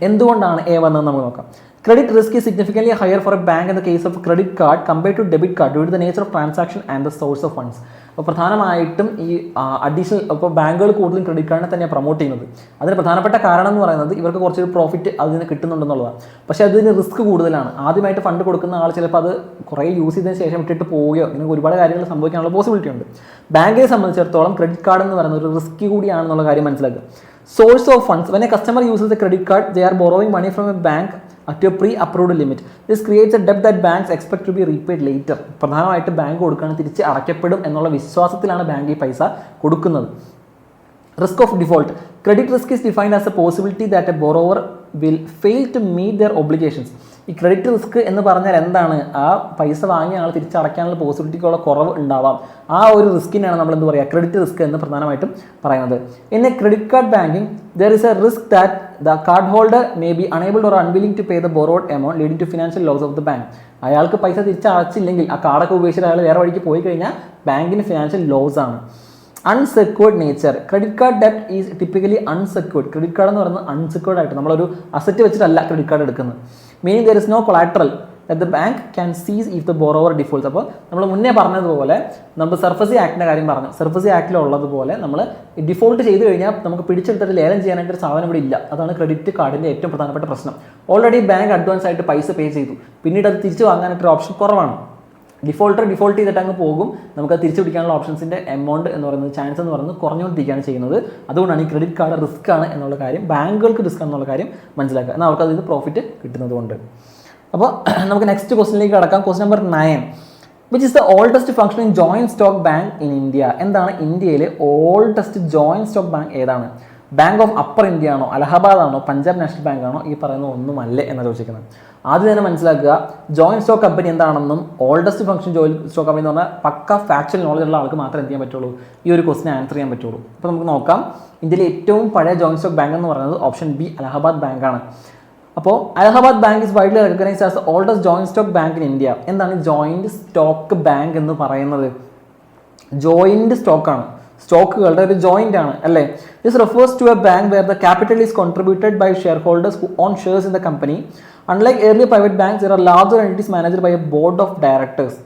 എന്തുകൊണ്ടാണ് എ വന്നതെന്ന് നമുക്ക് നോക്കാം. Credit risk is significantly higher for a bank in the case of credit card compared to debit card due to the nature of transaction and the source of funds. അപ്പോൾ പ്രധാനമായിട്ടും ഈ അഡീഷണൽ ഇപ്പോൾ ബാങ്കുകൾ കൂടുതലും credit കാർഡിനെ തന്നെയാണ് promote ചെയ്യുന്നത്. അതിന് പ്രധാനപ്പെട്ട കാരണം എന്ന് പറയുന്നത് ഇവർക്ക് കുറച്ചൊരു പ്രോഫിറ്റ് അതിന് കിട്ടുന്നുണ്ടെന്നുള്ളതാണ്. പക്ഷേ അതിന് റിസ്ക് കൂടുതലാണ്. ആദ്യമായിട്ട് ഫണ്ട് കൊടുക്കുന്ന ആൾ ചിലപ്പോൾ അത് കുറേ യൂസ് ചെയ്തതിന് ശേഷം ഇട്ടിട്ട് പോവുകയോ ഇങ്ങനെ ഒരുപാട് കാര്യങ്ങൾ സംഭവിക്കാനുള്ള പോസിബിലിറ്റി ഉണ്ട്. ബാങ്കിനെ സംബന്ധിച്ചിടത്തോളം ക്രെഡിറ്റ് കാർഡ് എന്ന് പറയുന്നത് ഒരു റിസ്ക് കൂടിയാണെന്നുള്ള കാര്യം മനസ്സിലാക്കുക. Source of funds. When a customer uses a credit card, they are borrowing money from a bank up to a pre-approved limit. This creates a debt that banks expect to be repaid later. പ്രധാനമായിട്ട് bank കൊടുക്കുകയാണ്, തിരിച്ച് അടയ്ക്കപ്പെടും എന്നുള്ള വിശ്വാസത്തിലാണ് bank ഈ പൈസ കൊടുക്കുന്നത്. Risk of default. Credit risk is defined as a possibility that a borrower will fail to meet their obligations. ഈ credit risk എന്ന് പറഞ്ഞാൽ എന്താണ്, ആ പൈസ വാങ്ങിയ ആൾ തിരിച്ചടയ്ക്കാനുള്ള പോസിബിലിറ്റിക്കുള്ള കുറവ് ഉണ്ടാവാം. ആ ഒരു റിസ്കിനാണ് നമ്മൾ എന്ത് പറയുക, ക്രെഡിറ്റ് റിസ്ക് എന്ന് പ്രധാനമായിട്ടും പറയുന്നത്. In A credit card banking there is a risk that the card holder may be unable or unwilling to pay the borrowed amount, leading to financial loss of the bank. അയാൾക്ക് പൈസ തിരിച്ചടച്ചില്ലെങ്കിൽ ആ കാർഡൊക്കെ ഉപയോഗിച്ചിട്ട് അയാൾ വേറെ വഴിക്ക് പോയി കഴിഞ്ഞാൽ ബാങ്കിന് ഫിനാൻഷ്യൽ ലോസ് ആണ്. Unsecured nature. ക്രെഡിറ്റ് കാർഡ് ഡെപ്റ്റ് is typically unsecured. Credit card എന്ന് പറയുന്നത് അൺസെക്യൂർഡ് ആയിട്ട് നമ്മളൊരു അസറ്റ് വെച്ചിട്ടല്ല ക്രെഡിറ്റ് കാർഡ് എടുക്കുന്നത്. Meaning there is no collateral that the bank can seize if the borrower defaults. അപ്പോൾ നമ്മൾ മുന്നേ പറഞ്ഞതുപോലെ നമ്മൾ സർഫസി ആക്ടിൻ്റെ കാര്യം പറഞ്ഞു. സർഫസി ആക്ടിലുള്ളതുപോലെ നമ്മൾ ഡിഫോൾട്ട് ചെയ്ത് കഴിഞ്ഞാൽ നമുക്ക് പിടിച്ചെടുത്തിട്ട് ലേലം ചെയ്യാനായിട്ട് ഒരു സാധനം ഇവിടെ ഇല്ല. അതാണ് ക്രെഡിറ്റ് കാർഡിൻ്റെ ഏറ്റവും പ്രധാനപ്പെട്ട പ്രശ്നം. ഓൾറെഡി ബാങ്ക് അഡ്വാൻസ് ആയിട്ട് പൈസ പേ ചെയ്തു, പിന്നീട് അത് തിരിച്ചു വാങ്ങാനായിട്ടൊരു ഓപ്ഷൻ കുറവാണ്. ഡിഫോൾട്ട് ചെയ്തിട്ട് അങ്ങ് പോകും, നമുക്ക് അത് തിരിച്ചു പിടിക്കാനുള്ള ഓപ്ഷൻസിൻ്റെ എമൗണ്ട് എന്ന് പറയുന്നത്, ചാൻസ് എന്ന് പറയുന്നത് കുറഞ്ഞുകൊണ്ടിരിക്കുകയാണ് ചെയ്യുന്നത്. അതുകൊണ്ടാണ് ഈ ക്രെഡിറ്റ് കാർഡ് റിസ്ക് ആണ് എന്നുള്ള കാര്യം, ബാങ്കുകൾക്ക് റിസ്ക് എന്നുള്ള കാര്യം മനസ്സിലാക്കുക. എന്നാൽ അവർക്ക് അതിൽ പ്രോഫിറ്റ് കിട്ടുന്നത് കൊണ്ട്. അപ്പോൾ നമുക്ക് നെക്സ്റ്റ് ക്വസ്റ്റിനിലേക്ക് കടക്കാം. Question number 9. Which is the oldest functioning joint stock bank in India? എന്താണ് ഇന്ത്യയിലെ ഓൾഡസ്റ്റ് ജോയിന്റ് സ്റ്റോക്ക് ബാങ്ക് ഏതാണ്? ബാങ്ക് ഓഫ് അപ്പർ ഇന്ത്യ ആണോ, അലഹബാദ് ആണോ, പഞ്ചാബ് നാഷണൽ ബാങ്ക് ആണോ, ഈ പറയുന്ന ഒന്നുമല്ലേ എന്ന് ചോദിക്കുന്നത്. ആദ്യം തന്നെ മനസ്സിലാക്കുക, ജോയിന്റ് സ്റ്റോക്ക് കമ്പനി എന്താണെന്നും oldest function joint stock company എന്ന് പറഞ്ഞാൽ പക്ക ഫാക്ച്വൽ നോളജ് ഉള്ള ആൾക്ക് മാത്രമേ എന്ത് ചെയ്യാൻ പറ്റുള്ളൂ, ഈ ഒരു ക്വസ്റ്റിന് ആൻസർ ചെയ്യാൻ പറ്റുള്ളൂ. അപ്പോൾ നമുക്ക് നോക്കാം. ഇന്ത്യയിലെ ഏറ്റവും പഴയ ജോയിന്റ് സ്റ്റോക്ക് ബാങ്ക് എന്ന് പറയുന്നത് ഓപ്ഷൻ ബി അലഹബാദ് ബാങ്ക് ആണ്. അപ്പോൾ Allahabad bank is widely recognised as the oldest joint stock bank in India. എന്താണ് ജോയിന്റ് സ്റ്റോക്ക് ബാങ്ക് എന്ന് പറയുന്നത്? ജോയിന്റ് സ്റ്റോക്കാണ്, സ്റ്റോക്കുകളുടെ ഒരു ജോയിന്റ് ആണ് അല്ലേ. This refers to a bank where the capital is contributed by share holders who own shares in the company. Unlike earlier private banks, there are larger entities managed by a board of directors.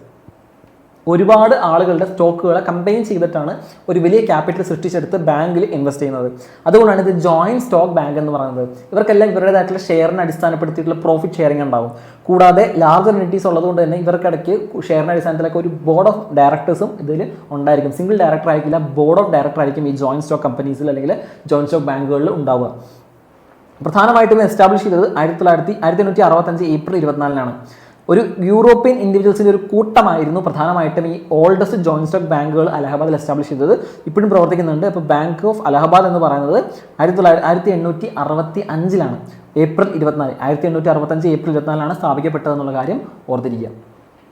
ഒരുപാട് ആളുകളുടെ സ്റ്റോക്കുകളെ combine ചെയ്തിട്ടാണ് ഒരു വലിയ capital സൃഷ്ടിച്ചെടുത്ത് ബാങ്കിൽ invest ചെയ്യുന്നത്. അതുകൊണ്ടാണ് ഇത് joint stock bank എന്ന് പറയുന്നത്. ഇവർക്കെല്ലാം ഇവരുടേതായിട്ടുള്ള ഷെയറിനെ അടിസ്ഥാനപ്പെടുത്തിയിട്ടുള്ള പ്രോഫിറ്റ് ഷെയറിംഗ് ഉണ്ടാവും. കൂടാതെ ലാർജർ എൻറ്റിറ്റീസ് ഉള്ളതുകൊണ്ട് തന്നെ ഇവർക്കിടയ്ക്ക് ഷെയറിൻ്റെ അടിസ്ഥാനത്തിലൊക്കെ ഒരു ബോർഡ് ഓഫ് ഡയറക്ടേഴ്സും ഇതിൽ ഉണ്ടായിരിക്കും. സിംഗിൾ ഡയറക്ടർ ആയിരിക്കില്ല, ബോർഡ് ഓഫ് ഡയറക്ടർ ആയിരിക്കും ഈ ജോയിന്റ് സ്റ്റോക്ക് കമ്പനീസിൽ അല്ലെങ്കിൽ ജോയിന്റ് സ്റ്റോക്ക് ബാങ്കുകളിൽ ഉണ്ടാവുക. പ്രധാനമായിട്ടും എസ്റ്റാബ്ലിഷ് ചെയ്തത് 1865 ഏപ്രിൽ 24 ഒരു യൂറോപ്യൻ ഇൻഡിവിജ്വൽസിൻ്റെ ഒരു കൂട്ടമായിരുന്നു പ്രധാനമായിട്ടും ഈ ഓൾഡസ്റ്റ് ജോയിന്റ് സ്റ്റോക്ക് ബാങ്കുകൾ അലഹബാദിൽ എസ്റ്റാബ്ലിഷ് ചെയ്തത്. ഇപ്പോഴും പ്രവർത്തിക്കുന്നുണ്ട്. ഇപ്പോൾ ബാങ്ക് ഓഫ് അലഹബാദ് എന്ന് പറയുന്നത് 1865 ഏപ്രിൽ 24 1865 ഏപ്രിൽ 24 സ്ഥാപിക്കപ്പെട്ടതെന്നുള്ള കാര്യം ഓർത്തിരിക്കുക.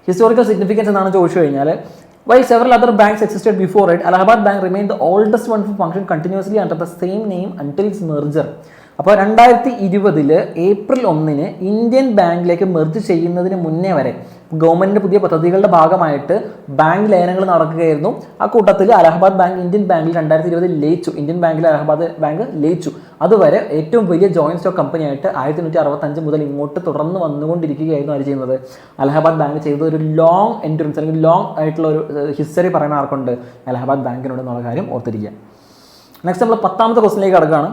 ഹിസ്റ്റോറിക്കൽ സിഗ്നിഫിക്കൻസ് എന്നാണ് ചോദിച്ചു കഴിഞ്ഞാൽ, while several other banks existed before it, Allahabad Bank remained the oldest one to function continuously under the same name until its merger. അപ്പോൾ 2020 ഏപ്രിൽ 1 ഇന്ത്യൻ ബാങ്കിലേക്ക് merge ചെയ്യുന്നതിന് മുന്നേ വരെ ഗവൺമെൻറ്റിൻ്റെ പുതിയ പദ്ധതികളുടെ ഭാഗമായിട്ട് ബാങ്ക് ലയനങ്ങൾ നടക്കുകയായിരുന്നു. ആ കൂട്ടത്തിൽ അലഹബാദ് ബാങ്ക് ഇന്ത്യൻ ബാങ്കിൽ 2020 ലയിച്ചു. ഇന്ത്യൻ ബാങ്കിൽ അലഹബാദ് ബാങ്ക് ലയിച്ചു. അതുവരെ ഏറ്റവും വലിയ ജോയിന്റ് സ്റ്റോക്ക് കമ്പനിയായിട്ട് 1865 മുതൽ ഇങ്ങോട്ട് തുടർന്ന് വന്നുകൊണ്ടിരിക്കുകയായിരുന്നു അവർ ചെയ്യുന്നത്. അലഹബാദ് ബാങ്ക് ചെയ്ത ഒരു ലോങ് എൻഡുറൻസ് അല്ലെങ്കിൽ ലോങ് ആയിട്ടുള്ള ഒരു ഹിസ്റ്ററി പറയുന്ന ആർക്കുണ്ട്? അലഹബാദ് ബാങ്കിനോട് എന്നുള്ള കാര്യം ഓർത്തിരിക്കുക. നെക്സ്റ്റ് നമ്മൾ 10ാമത്തെ ക്വസ്റ്റിലേക്ക് കടക്കുകയാണ്.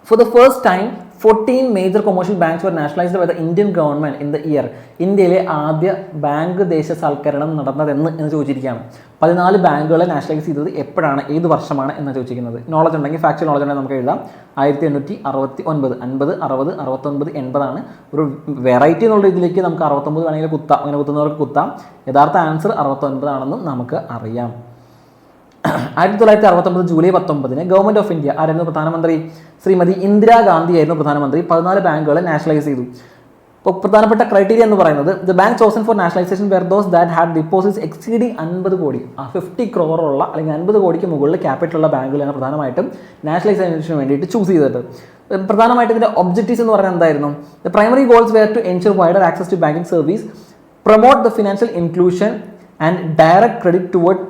For the first time, 14 major commercial banks were nationalized by the Indian government in the year. ഇന്ത്യയിലെ ആദ്യ ബാങ്ക് ദേശസാൽക്കരണം നടന്നതെന്ന് ചോദിച്ചിരിക്കുകയാണ്. 14 ബാങ്കുകളെ നാഷണലൈസ് ചെയ്തത് എപ്പോഴാണ്, ഏത് വർഷമാണ് എന്ന് ചോദിച്ചിരിക്കുന്നത്. നോളജ് ഉണ്ടെങ്കിൽ, ഫാക്ച്വൽ നോളജ് ഉണ്ടെങ്കിൽ നമുക്ക് എഴുതാം. 1869. 50, 60, 69, 80 ഒരു വെറൈറ്റി എന്നുള്ള ഇതിലേക്ക് നമുക്ക് 69 വേണമെങ്കിൽ കുത്താം. അങ്ങനെ കുത്തുന്നവർക്ക് കുത്താം. യഥാർത്ഥ ആൻസർ 69 ആണെന്നും നമുക്ക് അറിയാം. 1969 ജൂലൈ 19 ഗവൺമെന്റ് ഓഫ് ഇന്ത്യ ആയിരുന്നു പ്രധാനമന്ത്രി? ശ്രീമതി ഇന്ദിരാഗാന്ധി ആയിരുന്നു പ്രധാനമന്ത്രി. 14 ബാങ്കുകളെ നാഷണലൈസ് ചെയ്തു. ഇപ്പോൾ പ്രധാനപ്പെട്ട ക്രൈറ്റീരിയ എന്ന് പറയുന്നത്, the bank chosen for nationalisation were those that had deposits exceeding 50 കോടി, 50 crore ഉള്ള അല്ലെങ്കിൽ 50 കോടിക്ക് മുകളിൽ ക്യാപിറ്റലുള്ള ബാങ്കുകളാണ് പ്രധാനമായിട്ടും നാഷണലൈസേഷന് വേണ്ടിയിട്ട് ചൂസ് ചെയ്തിട്ട്. പ്രധാനമായിട്ടും ഇതിൻ്റെ ഒബ്ജക്റ്റീവ്സ് എന്ന് പറയുന്നത് എന്തായിരുന്നു? The primary goals were to ensure wider access to banking service, promote the financial inclusion and direct credit toward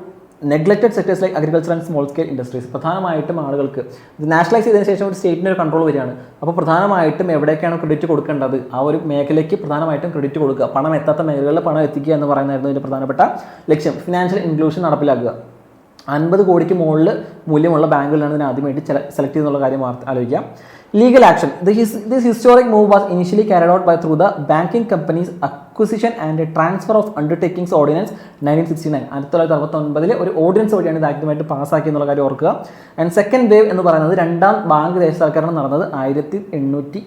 neglected sectors like agriculture and small scale industries. പ്രധാനമായിട്ടും ആളുകൾക്ക് ഇത് നാഷണലൈസ് ചെയ്തതിന് ശേഷം ഒരു സ്റ്റേറ്റിൻ്റെ ഒരു കൺട്രോൾ വരികയാണ്. അപ്പോൾ പ്രധാനമായിട്ടും എവിടേക്കാണ് ക്രെഡിറ്റ് കൊടുക്കേണ്ടത് ആ ഒരു മേഖലയ്ക്ക് പ്രധാനമായിട്ടും ക്രെഡിറ്റ് കൊടുക്കുക. പണം എത്താത്ത മേഖലകളിൽ പണം എത്തിക്കുക എന്ന് പറയുന്നതായിരുന്നു ഇതിൻ്റെ പ്രധാനപ്പെട്ട ലക്ഷ്യം. ഫിനാൻഷ്യൽ ഇൻക്ലൂഷൻ നടപ്പിലാക്കുക. 50 കോടിക്ക് മുകളിൽ മൂല്യമുള്ള ബാങ്കുകളാണ് ഇതിന് ആദ്യമായിട്ട് സെലക്ട് ചെയ്യുന്നുള്ള കാര്യം ആലോചിക്കാം. Legal action. This historic move was initially carried out through the Banking Companies Acquisition and Transfer of Undertakings Ordinance 1969. 1969 ഒരു ഓർഡിനൻസ് വഴിയാണ് ഇത് ആദ്യമായിട്ട് പാസ്സാക്കി എന്നുള്ള കാര്യം ഓർക്കുക. ആൻഡ് സെക്കൻഡ് വേവ് എന്ന് പറയുന്നത് രണ്ടാം ബാങ്ക് ദേശസാൽക്കരണം നടന്നത് 1980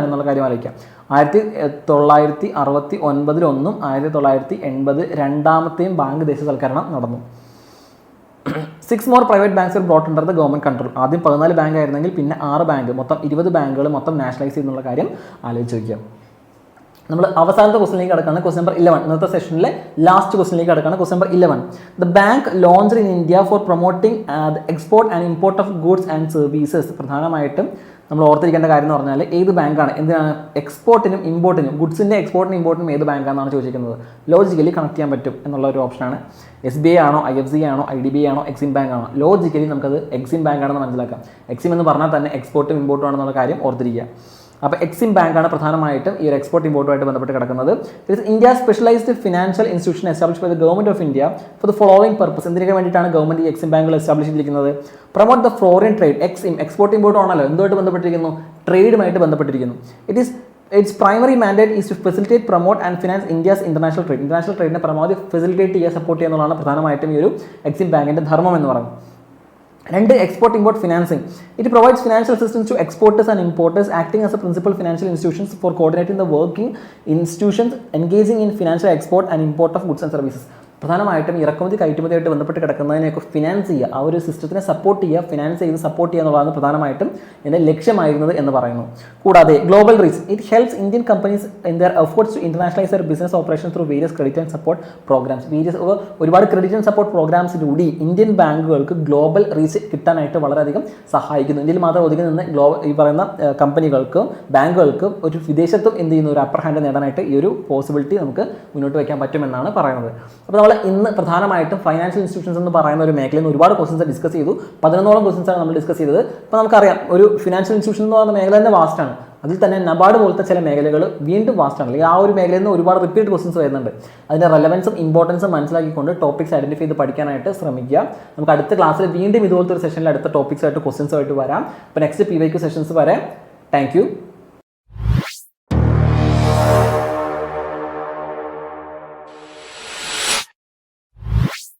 എന്നുള്ള കാര്യം ആലോചിക്കാം. 1969 ഒന്നും 1980 രണ്ടാമത്തെയും ബാങ്ക് ദേശസാൽക്കരണം നടന്നു. 6 more private banks were brought under the government control. ആദ്യം 14 ബാങ്ക് ആയിരുന്നെങ്കിൽ പിന്നെ 6 ബാങ്ക്, മൊത്തം 20 ബാങ്കുകൾ മൊത്തം നാഷണലൈസ് ചെയ്യുന്നുള്ള കാര്യം ആലോചിച്ച് വയ്ക്കുക. നമ്മൾ അവസാനത്തെ ക്വസ്റ്റിനിലേക്ക് കിടക്കുകയാണ്. Question number 11. ഇന്നത്തെ സെഷനിലെ ലാസ്റ്റ് ക്വസ്റ്റിനിലേക്ക് കിടക്കുകയാണ്. Question number 11. The bank launched in India for promoting export and import of goods and services. പ്രധാനമായിട്ടും നമ്മൾ ഓർത്തിരിക്കേണ്ട കാര്യം എന്ന് പറഞ്ഞാൽ ഏത് ബാങ്കാണ്, എന്തിനാണ് എക്സ്പോർട്ടിനും ഇമ്പോർട്ടിനും, ഗുഡ്സിൻ്റെ എക്സ്പോർട്ടിനും ഇമ്പോർട്ടിനും ഏത് ബാങ്കാണെന്നാണ് ചോദിക്കുന്നത്. ലോജിക്കലി കണക്ട് ചെയ്യാൻ പറ്റും എന്നുള്ള ഒരു ഓപ്ഷനാണ്. SBI ആണോ, IFC ആണോ, IDBI ആണോ, എക്സിം ബാങ്ക് ആണോ? ലോജിക്കലി നമുക്കത് എക്സിം ബാങ്ക് ആണെന്ന് മനസ്സിലാക്കാം. എക്സിം എന്ന് പറഞ്ഞാൽ തന്നെ എക്സ്പോർട്ടും ഇമ്പോർട്ടും ആണെന്നുള്ള കാര്യം ഓർത്തിരിക്കുക. അപ്പോൾ എക്സിം ബാങ്കാണ് പ്രധാനമായിട്ടും ഈ ഒരു എക്സ്പോർട്ട് ഇമ്പോർട്ടുമായിട്ട് ബന്ധപ്പെട്ട് കിടക്കുന്നത്. India specialised financial institution establish by the government of India for the following purpose. എന്തിനൊക്കെ വേണ്ടിയിട്ടാണ് ഗവൺമെന്റ് ഈ എക്സിം ബാങ്കുകൾ എസ്റ്റാബ്ലിഷ് ചെയ്തിരിക്കുന്നത്? Promote the foreign trade. Export ഇമ്പോർട്ടും ആണല്ലോ, എന്തുമായിട്ട് ബന്ധപ്പെട്ടിരിക്കുന്നു? ട്രേഡുമായിട്ട് ബന്ധപ്പെട്ടിരിക്കുന്നു. Its primary mandate is to facilitate, promote and finance India's international trade. International ട്രേഡിനെ പരമാവധി ഫെസിലിറ്റേറ്റ് ചെയ്യുക, സപ്പോർട്ട് ചെയ്യുക എന്നുള്ളതാണ് പ്രധാനമായിട്ടും ഈ ഒരു എക്സിം ബാങ്കിൻ്റെ ധർമ്മം എന്ന് പറയുന്നത്. രണ്ട്, export import financing. It provides financial assistance to exporters and importers acting as a principal financial institutions for coordinating the working institutions engaging in financial export and import of goods and services. പ്രധാനമായിട്ടും ഇറക്കുമതി കയറ്റുമതിയായിട്ട് ബന്ധപ്പെട്ട് കിടക്കുന്നതിനെയൊക്കെ finance ചെയ്യുക, ആ ഒരു സിസ്റ്റത്തിനെ support ചെയ്യുക, ഫിനാൻസ് ചെയ്ത് സപ്പോർട്ട് ചെയ്യുക എന്നുള്ളതാണ് പ്രധാനമായിട്ടും എൻ്റെ ലക്ഷ്യമായിരുന്നത് എന്ന് പറയുന്നു. കൂടാതെ global reach. It helps Indian companies in their efforts to ഇന്റർനാഷണലൈസ് there business operation through various credit and support programs. ഒരുപാട് ക്രെഡിറ്റ് ആൻഡ് സപ്പോർട്ട് പ്രോഗ്രാംസിലൂടെ ഇന്ത്യൻ ബാങ്കുകൾക്ക് ഗ്ലോബൽ റീച്ച് കിട്ടാനായിട്ട് വളരെയധികം സഹായിക്കുന്നു. ഇന്ത്യയിൽ മാത്രം ഒതുങ്ങി നിന്ന് ഈ പറയുന്ന കമ്പനികൾക്കും ബാങ്കുകൾക്കും ഒരു വിദേശത്തും എന്ത് ചെയ്യുന്ന ഒരു അപ്പർ ഹാൻഡ് നേടാനായിട്ട് ഈ ഒരു പോസിബിലിറ്റി നമുക്ക് മുന്നോട്ട് വയ്ക്കാൻ പറ്റുമെന്നാണ് പറയുന്നത്. അപ്പോൾ ഇന്ന് പ്രധാനമായിട്ടും ഫൈനാൻഷ്യൽ ഇൻസ്റ്റിറ്റ്യൂഷൻസ് എന്ന് പറയുന്ന ഒരു മേഖലയിൽ നിന്ന് ഒരുപാട് ക്വസ്റ്റൻസ് ഡിസ്കസ് ചെയ്തു. 11ഓളം ക്വസ്റ്റൻസാണ് നമ്മൾ ഡിസ്കസ് ചെയ്തത്. അപ്പോൾ നമുക്കറിയാം ഒരു ഫിനാൻഷ്യൽ ഇൻസ്റ്റിറ്റ്യൂഷൻ എന്ന് പറയുന്ന മേഖല തന്നെ വാസ്റ്റാണ്. അതിൽ തന്നെ നബാർഡ് പോലത്തെ ചില മേഖലകൾ വീണ്ടും വാസ്റ്റാണ്. അല്ലെങ്കിൽ ആ ഒരു മേഖലയിൽ നിന്ന് ഒരുപാട് റിപ്പീറ്റ് ക്വസ്റ്റൻസ് വരുന്നുണ്ട്. അതിൻ്റെ റെലവൻസും ഇമ്പോർട്ടൻസും മനസ്സിലാക്കിക്കൊണ്ട് ടോപ്പിക്സ് ഐഡൻറ്റിഫൈ ചെയ്ത് പഠിക്കാനായിട്ട് ശ്രമിക്കുക. നമുക്ക് അടുത്ത ക്ലാസ്സിൽ വീണ്ടും ഇതുപോലത്തെ ഒരു സെഷനിൽ അടുത്ത ടോപ്പിക്സ് ആയിട്ട് ക്വസ്റ്റൻസ് ആയിട്ട് വരാം. അപ്പോൾ നെക്സ്റ്റ് PYQ സെഷൻസ് വരെ. Thank you.